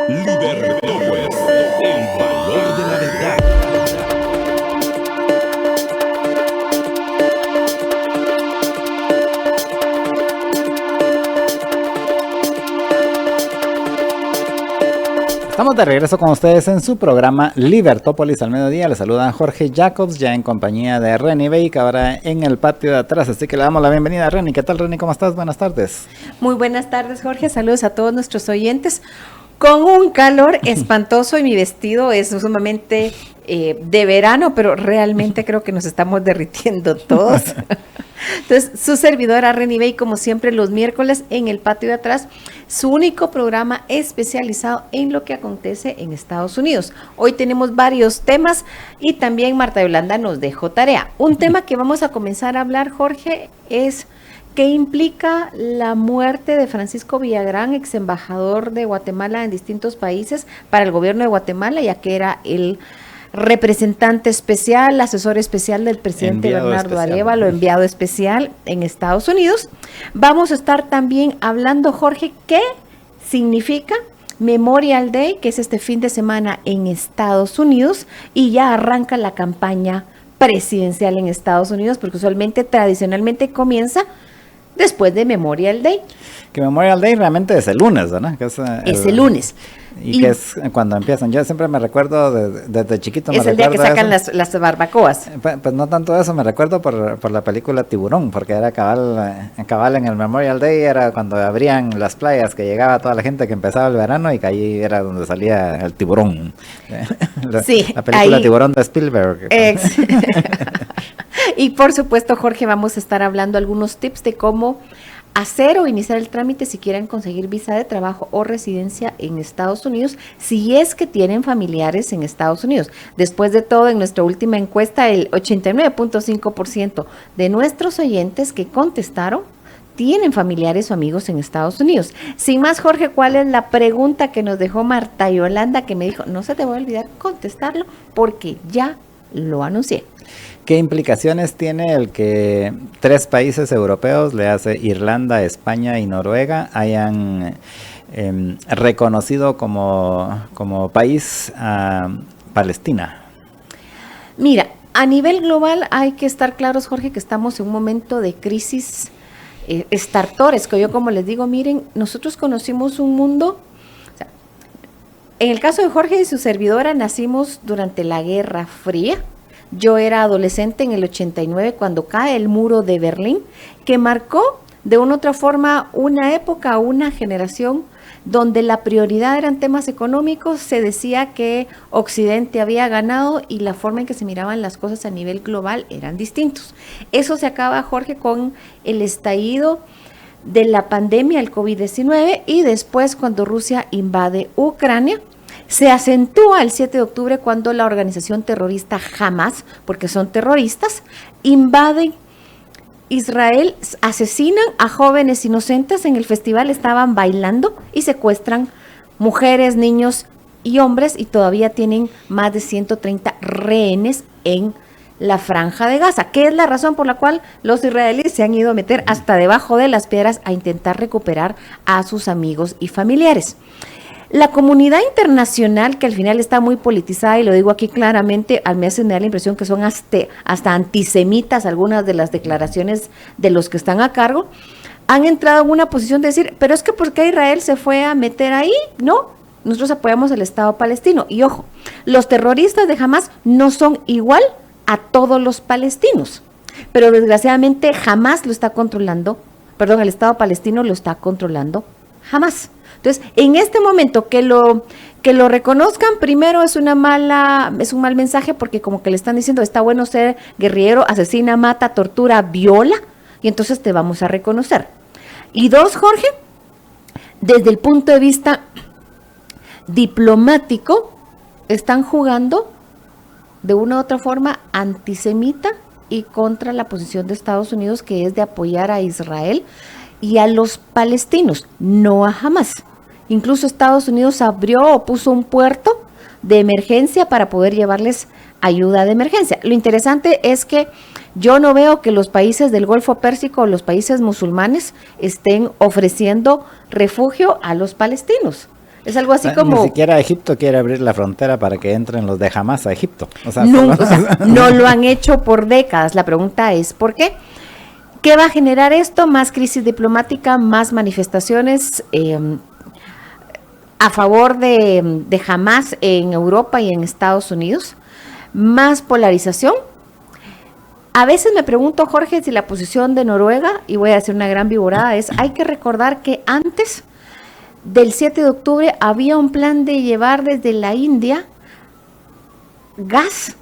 Libertópolis, el valor de la verdad. Estamos de regreso con ustedes en su programa Libertópolis al mediodía. Les saluda Jorge Jacobs, ya en compañía de Reni Bake, ahora en el patio de atrás. Así que le damos la bienvenida a Reni. ¿Qué tal, Reni? ¿Cómo estás? Buenas tardes. Muy buenas tardes, Jorge. Saludos a todos nuestros oyentes. Con un calor espantoso y mi vestido es sumamente de verano, pero realmente creo que nos estamos derritiendo todos. Entonces, su servidora Reni Bey, como siempre, los miércoles en el patio de atrás, su único programa especializado en lo que acontece en Estados Unidos. Hoy tenemos varios temas y también Marta Yolanda nos dejó tarea. Un tema que vamos a comenzar a hablar, Jorge, es ¿qué implica la muerte de Francisco Villagrán, ex embajador de Guatemala en distintos países para el gobierno de Guatemala, ya que era el representante especial, asesor especial del presidente Bernardo Arévalo, enviado especial en Estados Unidos? Vamos a estar también hablando, Jorge, ¿qué significa Memorial Day, que es este fin de semana en Estados Unidos, y ya arranca la campaña presidencial en Estados Unidos, porque usualmente, tradicionalmente comienza después de Memorial Day. Que Memorial Day realmente es el lunes, ¿no? Que es el lunes. Y que es cuando empiezan. Yo siempre me recuerdo, desde chiquito es el día que sacan las barbacoas. Pues no tanto eso, me recuerdo por la película Tiburón, porque era cabal en el Memorial Day, era cuando abrían las playas, que llegaba toda la gente, que empezaba el verano, y que ahí era donde salía el tiburón. Sí, la película ahí, Tiburón de Spielberg. Y por supuesto, Jorge, vamos a estar hablando algunos tips de cómo hacer o iniciar el trámite si quieren conseguir visa de trabajo o residencia en Estados Unidos, si es que tienen familiares en Estados Unidos. Después de todo, en nuestra última encuesta, el 89.5% de nuestros oyentes que contestaron tienen familiares o amigos en Estados Unidos. Sin más, Jorge, ¿cuál es la pregunta que nos dejó Marta Yolanda, que me dijo, no se te va a olvidar contestarlo porque ya lo anuncié? ¿Qué implicaciones tiene el que 3 países europeos, le hace Irlanda, España y Noruega, hayan reconocido como país a Palestina? Mira, a nivel global hay que estar claros, Jorge, que estamos en un momento de crisis estartoresco. Yo, como les digo, miren, nosotros conocimos un mundo, o sea, en el caso de Jorge y su servidora, nacimos durante la Guerra Fría. Yo era adolescente en el 89 cuando cae el muro de Berlín, que marcó de una u otra forma una época, una generación donde la prioridad eran temas económicos. Se decía que Occidente había ganado y la forma en que se miraban las cosas a nivel global eran distintos. Eso se acaba, Jorge, con el estallido de la pandemia, el COVID-19, y después cuando Rusia invade Ucrania. Se acentúa el 7 de octubre cuando la organización terrorista Hamas, porque son terroristas, invaden Israel, asesinan a jóvenes inocentes. En el festival estaban bailando y secuestran mujeres, niños y hombres, y todavía tienen más de 130 rehenes en la Franja de Gaza, que es la razón por la cual los israelíes se han ido a meter hasta debajo de las piedras a intentar recuperar a sus amigos y familiares. La comunidad internacional, que al final está muy politizada, y lo digo aquí claramente, a mí me da la impresión que son hasta antisemitas algunas de las declaraciones de los que están a cargo, han entrado en una posición de decir, pero es que ¿por qué Israel se fue a meter ahí? No, nosotros apoyamos el Estado palestino. Y ojo, los terroristas de Hamas no son igual a todos los palestinos, pero desgraciadamente Hamas lo está controlando, el Estado palestino lo está controlando Hamas. Entonces, en este momento que lo reconozcan, primero es un mal mensaje, porque como que le están diciendo, está bueno ser guerrillero, asesina, mata, tortura, viola, y entonces te vamos a reconocer. Y 2, Jorge, desde el punto de vista diplomático, están jugando de una u otra forma antisemita y contra la posición de Estados Unidos, que es de apoyar a Israel y a los palestinos, no a Hamas. Incluso Estados Unidos abrió o puso un puerto de emergencia para poder llevarles ayuda de emergencia. Lo interesante es que yo no veo que los países del Golfo Pérsico o los países musulmanes estén ofreciendo refugio a los palestinos. Es algo así Ni como... siquiera Egipto quiere abrir la frontera para que entren los de Hamas a Egipto. O sea, no lo han hecho por décadas. La pregunta es, ¿por qué? ¿Qué va a generar esto? Más crisis diplomática, más manifestaciones a favor de Hamas en Europa y en Estados Unidos, más polarización. A veces me pregunto, Jorge, si la posición de Noruega, y voy a hacer una gran viborada, es, hay que recordar que antes del 7 de octubre había un plan de llevar desde la India gas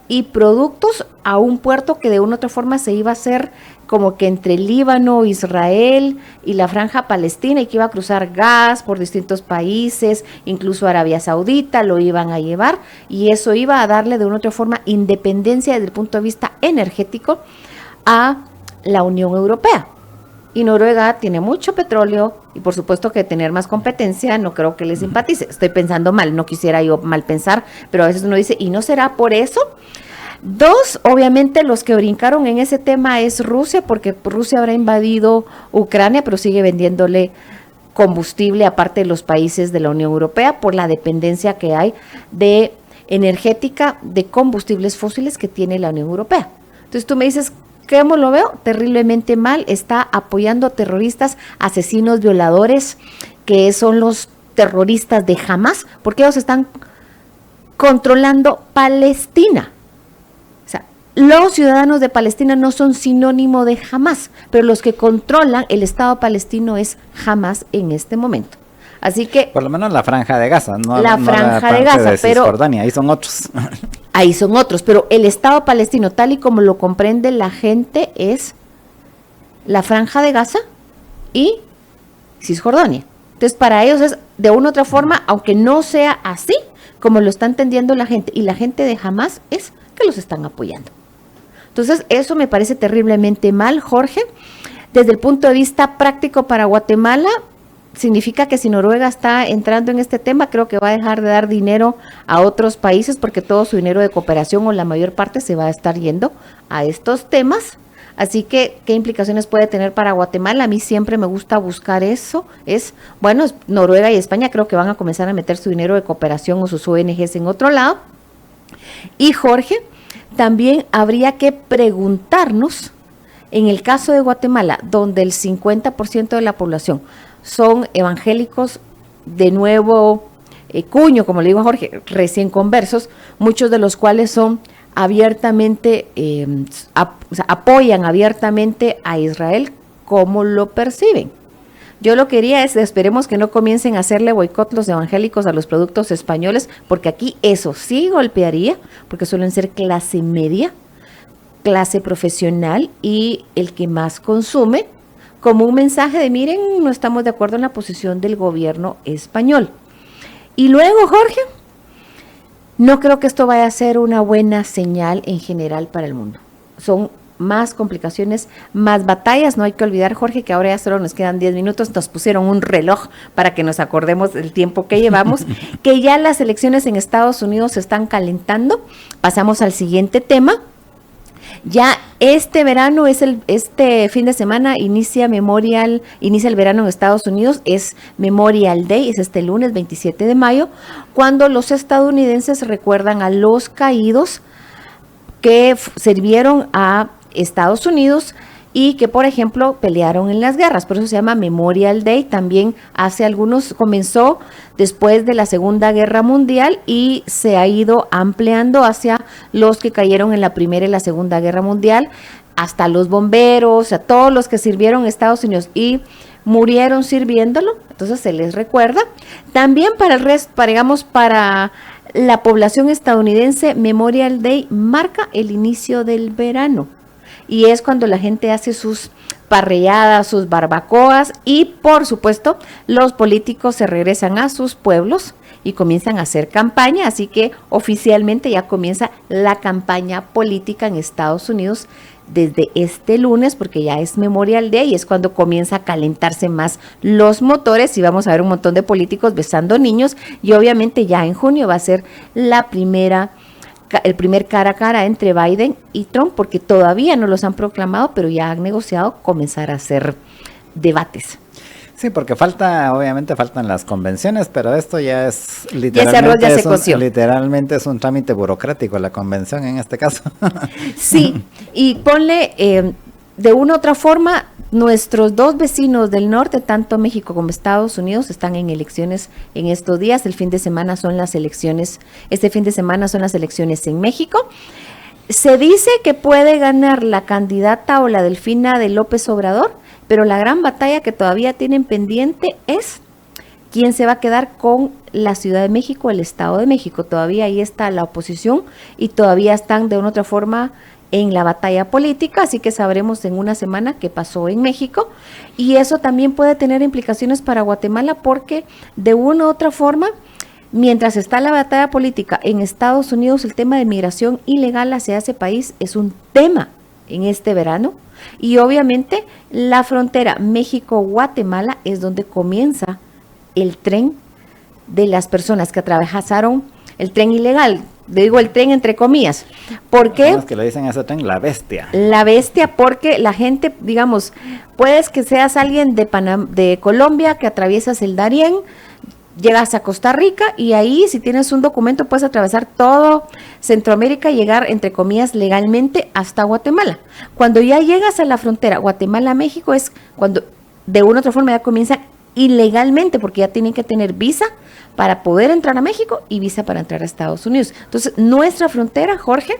y productos a un puerto que de una u otra forma se iba a hacer como que entre Líbano, Israel y la franja palestina, y que iba a cruzar gas por distintos países, incluso Arabia Saudita lo iban a llevar, y eso iba a darle de una u otra forma independencia desde el punto de vista energético a la Unión Europea. Y Noruega tiene mucho petróleo y por supuesto que tener más competencia no creo que les simpatice. Estoy pensando mal, no quisiera yo mal pensar, pero a veces uno dice, ¿y no será por eso? Dos, obviamente los que brincaron en ese tema es Rusia, porque Rusia habrá invadido Ucrania, pero sigue vendiéndole combustible aparte de los países de la Unión Europea por la dependencia que hay de energética de combustibles fósiles que tiene la Unión Europea. Entonces tú me dices, ¿cómo lo veo? Terriblemente mal. Está apoyando terroristas, asesinos, violadores, que son los terroristas de Hamas, porque ellos están controlando Palestina. O sea, los ciudadanos de Palestina no son sinónimo de Hamas, pero los que controlan el Estado palestino es Hamas en este momento. Así que... Por lo menos la franja de Gaza, no la franja de Gaza, pero... Cisjordania, ahí son otros. Ahí son otros, pero el Estado palestino, tal y como lo comprende la gente, es la franja de Gaza y Cisjordania. Entonces, para ellos es de una u otra forma, aunque no sea así, como lo está entendiendo la gente, y la gente de Hamas es que los están apoyando. Entonces, eso me parece terriblemente mal, Jorge. Desde el punto de vista práctico para Guatemala, significa que si Noruega está entrando en este tema, creo que va a dejar de dar dinero a otros países porque todo su dinero de cooperación o la mayor parte se va a estar yendo a estos temas. Así que, ¿qué implicaciones puede tener para Guatemala? A mí siempre me gusta buscar eso. Bueno, Noruega y España creo que van a comenzar a meter su dinero de cooperación o sus ONGs en otro lado. Y Jorge, también habría que preguntarnos, en el caso de Guatemala, donde el 50% de la población son evangélicos de nuevo cuño, como le digo a Jorge, recién conversos, muchos de los cuales son abiertamente, apoyan abiertamente a Israel, ¿cómo lo perciben? Yo lo que quería es, esperemos que no comiencen a hacerle boicot los evangélicos a los productos españoles, porque aquí eso sí golpearía, porque suelen ser clase media, clase profesional y el que más consume, como un mensaje de, miren, no estamos de acuerdo en la posición del gobierno español. Y luego, Jorge, no creo que esto vaya a ser una buena señal en general para el mundo. Son más complicaciones, más batallas. No hay que olvidar, Jorge, que ahora ya solo nos quedan 10 minutos. Nos pusieron un reloj para que nos acordemos del tiempo que llevamos, que ya las elecciones en Estados Unidos se están calentando. Pasamos al siguiente tema. Ya este verano este fin de semana inicia el verano en Estados Unidos, es Memorial Day, es este lunes 27 de mayo, cuando los estadounidenses recuerdan a los caídos que sirvieron a Estados Unidos y que, por ejemplo, pelearon en las guerras. Por eso se llama Memorial Day. También comenzó después de la Segunda Guerra Mundial y se ha ido ampliando hacia los que cayeron en la Primera y la Segunda Guerra Mundial, hasta los bomberos, a todos los que sirvieron en Estados Unidos y murieron sirviéndolo. Entonces se les recuerda. También para el resto, para la población estadounidense, Memorial Day marca el inicio del verano. Y es cuando la gente hace sus parrilladas, sus barbacoas y, por supuesto, los políticos se regresan a sus pueblos y comienzan a hacer campaña. Así que oficialmente ya comienza la campaña política en Estados Unidos desde este lunes, porque ya es Memorial Day y es cuando comienza a calentarse más los motores y vamos a ver un montón de políticos besando niños y obviamente ya en junio va a ser el primer cara a cara entre Biden y Trump, porque todavía no los han proclamado, pero ya han negociado comenzar a hacer debates. Sí, porque obviamente faltan las convenciones, pero esto ya es ese arroz ya se coció. literalmente es un trámite burocrático, la convención en este caso. Sí, y ponle, de una u otra forma, nuestros dos vecinos del norte, tanto México como Estados Unidos, están en elecciones en estos días. Este fin de semana son las elecciones en México. Se dice que puede ganar la candidata o la Delfina de López Obrador, pero la gran batalla que todavía tienen pendiente es quién se va a quedar con la Ciudad de México, el Estado de México. Todavía ahí está la oposición y todavía están de una u otra forma en la batalla política, así que sabremos en una semana qué pasó en México, y eso también puede tener implicaciones para Guatemala porque de una u otra forma, mientras está la batalla política en Estados Unidos, el tema de migración ilegal hacia ese país es un tema en este verano. Y obviamente la frontera México-Guatemala es donde comienza el tren de las personas que atravesaron el tren ilegal. Digo el tren entre comillas. ¿Por qué? Los que le dicen a ese tren la bestia. La bestia, porque la gente, digamos, puedes que seas alguien de Colombia que atraviesas el Darién, llegas a Costa Rica y ahí, si tienes un documento, puedes atravesar todo Centroamérica y llegar, entre comillas, legalmente hasta Guatemala. Cuando ya llegas a la frontera Guatemala-México es cuando de una u otra forma ya comienza ilegalmente, porque ya tienen que tener visa para poder entrar a México y visa para entrar a Estados Unidos. Entonces, nuestra frontera, Jorge,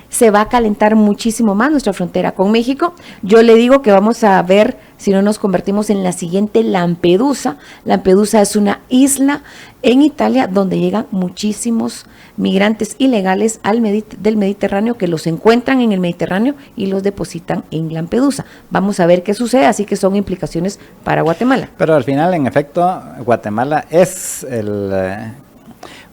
se va a calentar muchísimo más, nuestra frontera con México. Yo le digo que vamos a ver si no nos convertimos en la siguiente Lampedusa. Lampedusa es una isla en Italia donde llegan muchísimos migrantes ilegales del Mediterráneo, que los encuentran en el Mediterráneo y los depositan en Lampedusa. Vamos a ver qué sucede, así que son implicaciones para Guatemala. Pero al final, en efecto, Guatemala es el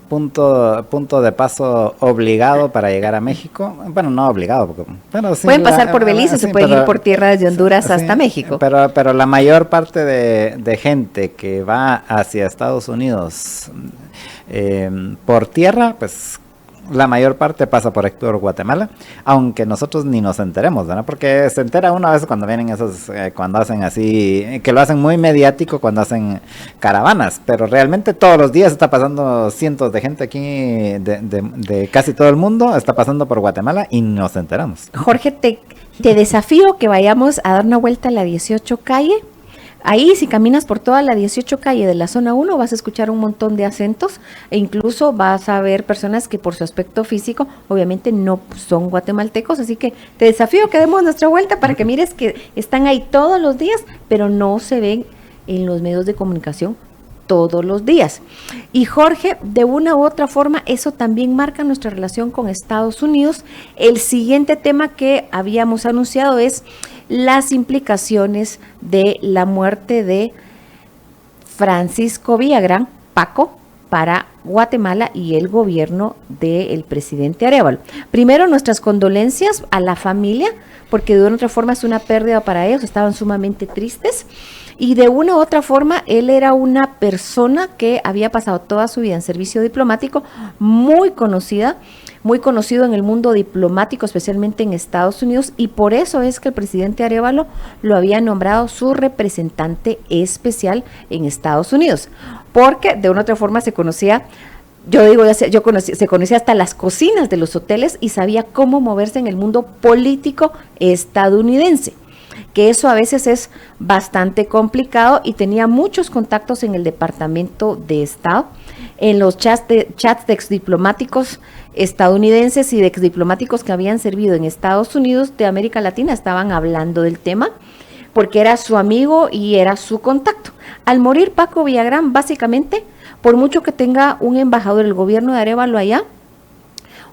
punto de paso obligado para llegar a México. Bueno, no obligado, pero sí. Pueden pasar por Belice, se pueden ir por tierra desde Honduras hasta México. Pero la mayor parte de gente que va hacia Estados Unidos por tierra, pues la mayor parte pasa por Héctor, Guatemala, aunque nosotros ni nos enteremos, ¿verdad? Porque se entera uno a veces cuando vienen esos, cuando hacen así, que lo hacen muy mediático cuando hacen caravanas, pero realmente todos los días está pasando cientos de gente aquí, de casi todo el mundo, está pasando por Guatemala y nos enteramos. Jorge, te desafío que vayamos a dar una vuelta a la 18 calle. Ahí, si caminas por toda la 18 calle de la zona 1, vas a escuchar un montón de acentos e incluso vas a ver personas que por su aspecto físico obviamente no son guatemaltecos, así que te desafío que demos nuestra vuelta para que mires que están ahí todos los días, pero no se ven en los medios de comunicación todos los días. Y Jorge, de una u otra forma, eso también marca nuestra relación con Estados Unidos. El siguiente tema que habíamos anunciado es las implicaciones de la muerte de Francisco Villagrán, Paco, para Guatemala y el gobierno del presidente Arévalo. Primero, nuestras condolencias a la familia, porque de una u otra forma es una pérdida para ellos, estaban sumamente tristes. Y de una u otra forma, él era una persona que había pasado toda su vida en servicio diplomático, muy conocido en el mundo diplomático, especialmente en Estados Unidos, y por eso es que el presidente Arévalo lo había nombrado su representante especial en Estados Unidos, porque de una u otra forma se conocía, se conocía hasta las cocinas de los hoteles y sabía cómo moverse en el mundo político estadounidense, que eso a veces es bastante complicado, y tenía muchos contactos en el Departamento de Estado, en los chats de exdiplomáticos estadounidenses y de exdiplomáticos que habían servido en Estados Unidos de América Latina, estaban hablando del tema, porque era su amigo y era su contacto. Al morir Paco Villagrán, básicamente, por mucho que tenga un embajador del gobierno de Arévalo allá,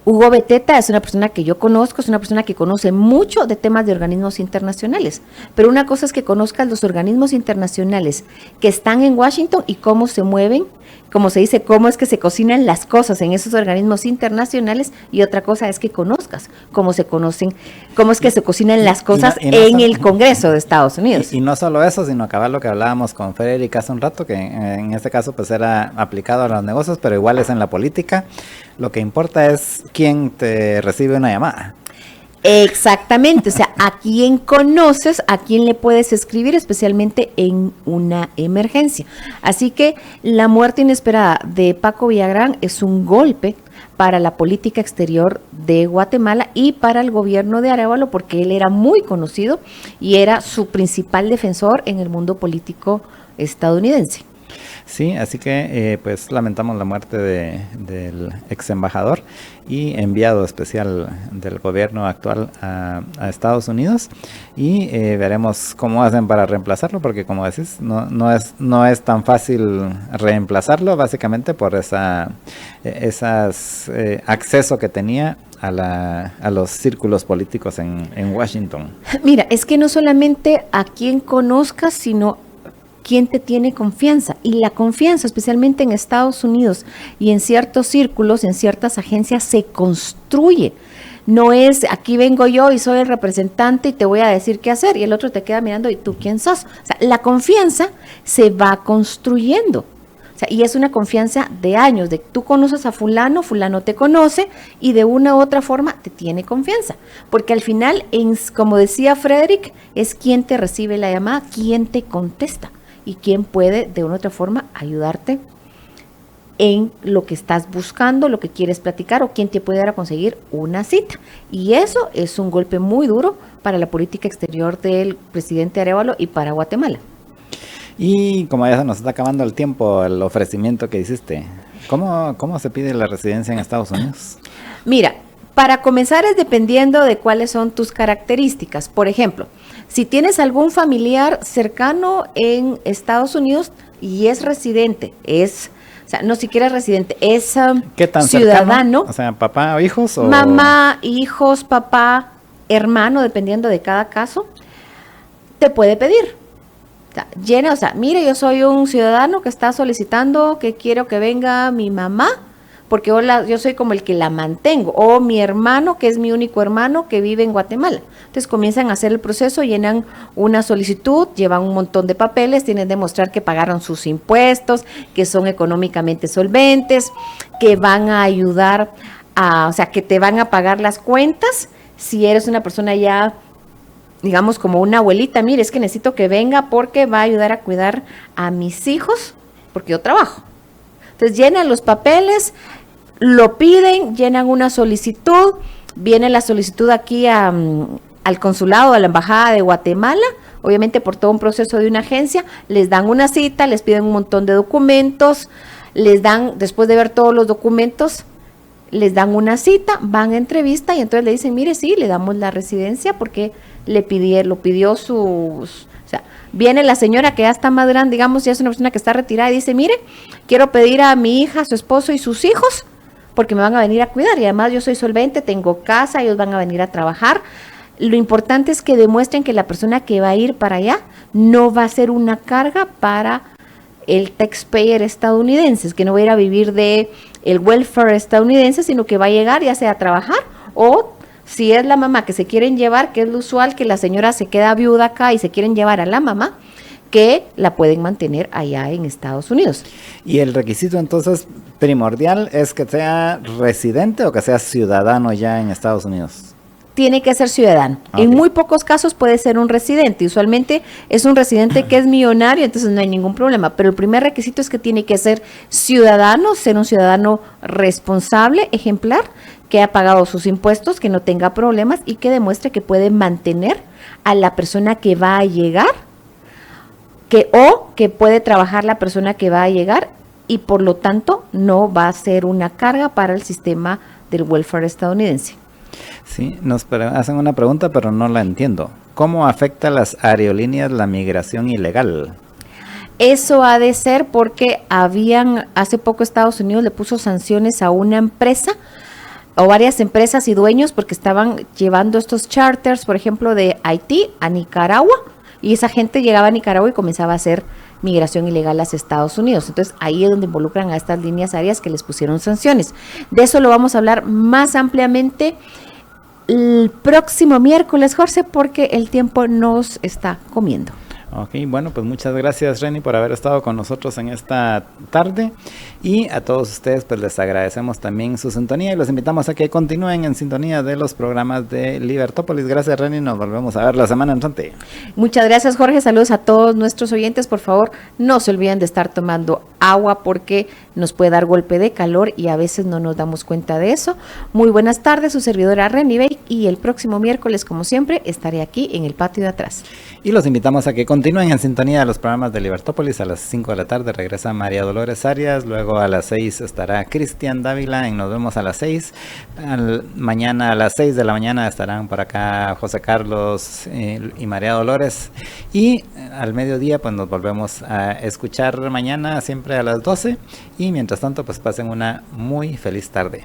Hugo Beteta es una persona que yo conozco, es una persona que conoce mucho de temas de organismos internacionales, pero una cosa es que conozcas los organismos internacionales que están en Washington y cómo se mueven, como se dice, cómo es que se cocinan las cosas en esos organismos internacionales, y otra cosa es que conozcas cómo es que se cocinan las cosas en el Congreso de Estados Unidos. Y no solo eso, sino acabar lo que hablábamos con Federica hace un rato, que en este caso pues era aplicado a los negocios, pero igual es en la política. Lo que importa es quién te recibe una llamada. Exactamente, o sea, a quién conoces, a quién le puedes escribir, especialmente en una emergencia. Así que la muerte inesperada de Paco Villagrán es un golpe para la política exterior de Guatemala y para el gobierno de Arévalo, porque él era muy conocido y era su principal defensor en el mundo político estadounidense. Sí, así que pues lamentamos la muerte del ex embajador y enviado especial del gobierno actual a Estados Unidos, y veremos cómo hacen para reemplazarlo, porque como decís, no es tan fácil reemplazarlo, básicamente por esas acceso que tenía a los círculos políticos en Washington. Mira, es que no solamente a quien conozcas, sino quién te tiene confianza. Y la confianza, especialmente en Estados Unidos y en ciertos círculos, en ciertas agencias, se construye. No es, aquí vengo yo y soy el representante y te voy a decir qué hacer, y el otro te queda mirando y tú quién sos. O sea, la confianza se va construyendo. O sea, y es una confianza de años, de tú conoces a fulano, fulano te conoce y de una u otra forma te tiene confianza. Porque al final, como decía Frederick, es quien te recibe la llamada, quien te contesta y quién puede de una u otra forma ayudarte en lo que estás buscando, lo que quieres platicar, o quién te puede dar a conseguir una cita. Y eso es un golpe muy duro para la política exterior del presidente Arévalo y para Guatemala. Y como ya se nos está acabando el tiempo, el ofrecimiento que hiciste, ¿cómo se pide la residencia en Estados Unidos? Mira, para comenzar es dependiendo de cuáles son tus características. Por ejemplo, si tienes algún familiar cercano en Estados Unidos y es residente, o sea, no siquiera es residente, es ¿qué tan ciudadano. Cercano? O sea, papá o hijos. O mamá, hijos, papá, hermano, dependiendo de cada caso, te puede pedir. O sea, mire, yo soy un ciudadano que está solicitando que quiero que venga mi mamá, porque yo soy como el que la mantengo, o mi hermano, que es mi único hermano que vive en Guatemala. Entonces comienzan a hacer el proceso, llenan una solicitud, llevan un montón de papeles, tienen que demostrar que pagaron sus impuestos, que son económicamente solventes, que van a ayudar o sea, que te van a pagar las cuentas. Si eres una persona ya, digamos, como una abuelita, mire, es que necesito que venga porque va a ayudar a cuidar a mis hijos, porque yo trabajo. Entonces llenan los papeles, lo piden, llenan una solicitud, viene la solicitud aquí al consulado, a la embajada de Guatemala, obviamente por todo un proceso de una agencia, les dan una cita, les piden un montón de documentos, después de ver todos los documentos, les dan una cita, van a entrevista y entonces le dicen, mire, sí, le damos la residencia porque lo pidió o sea, viene la señora que ya está más grande, digamos, ya es una persona que está retirada y dice, mire, quiero pedir a mi hija, a su esposo y sus hijos, porque me van a venir a cuidar y además yo soy solvente, tengo casa, ellos van a venir a trabajar. Lo importante es que demuestren que la persona que va a ir para allá no va a ser una carga para el taxpayer estadounidense, que no va a ir a vivir de el welfare estadounidense, sino que va a llegar ya sea a trabajar, o si es la mamá que se quieren llevar, que es lo usual, que la señora se queda viuda acá y se quieren llevar a la mamá, que la pueden mantener allá en Estados Unidos. ¿Y el requisito entonces primordial es que sea residente o que sea ciudadano ya en Estados Unidos? Tiene que ser ciudadano. Okay. En muy pocos casos puede ser un residente. Usualmente es un residente que es millonario, entonces no hay ningún problema. Pero el primer requisito es que tiene que ser ciudadano, ser un ciudadano responsable, ejemplar, que ha pagado sus impuestos, que no tenga problemas y que demuestre que puede mantener a la persona que va a llegar, que puede trabajar la persona que va a llegar y por lo tanto no va a ser una carga para el sistema del welfare estadounidense. Sí, nos hacen una pregunta pero no la entiendo. ¿Cómo afecta a las aerolíneas la migración ilegal? Eso ha de ser porque hace poco Estados Unidos le puso sanciones a una empresa o varias empresas y dueños porque estaban llevando estos charters, por ejemplo, de Haití a Nicaragua, y esa gente llegaba a Nicaragua y comenzaba a hacer migración ilegal hacia Estados Unidos. Entonces ahí es donde involucran a estas líneas aéreas que les pusieron sanciones. De eso lo vamos a hablar más ampliamente el próximo miércoles, Jorge, porque el tiempo nos está comiendo. Ok, bueno, pues muchas gracias, Reni, por haber estado con nosotros en esta tarde, y a todos ustedes pues les agradecemos también su sintonía y los invitamos a que continúen en sintonía de los programas de Libertópolis. Gracias, Reni, nos volvemos a ver la semana entrante. Muchas gracias, Jorge. Saludos a todos nuestros oyentes. Por favor, no se olviden de estar tomando agua porque nos puede dar golpe de calor y a veces no nos damos cuenta de eso. Muy buenas tardes, su servidora Reni Bey, y el próximo miércoles, como siempre, estaré aquí en el patio de atrás. Y los invitamos a que continúen en sintonía de los programas de Libertópolis. A las 5 de la tarde regresa María Dolores Arias, luego a las 6 estará Cristian Dávila en Nos Vemos a las 6. Mañana a las 6 de la mañana estarán por acá José Carlos y María Dolores, y al mediodía pues nos volvemos a escuchar mañana siempre a las 12, y mientras tanto pues pasen una muy feliz tarde.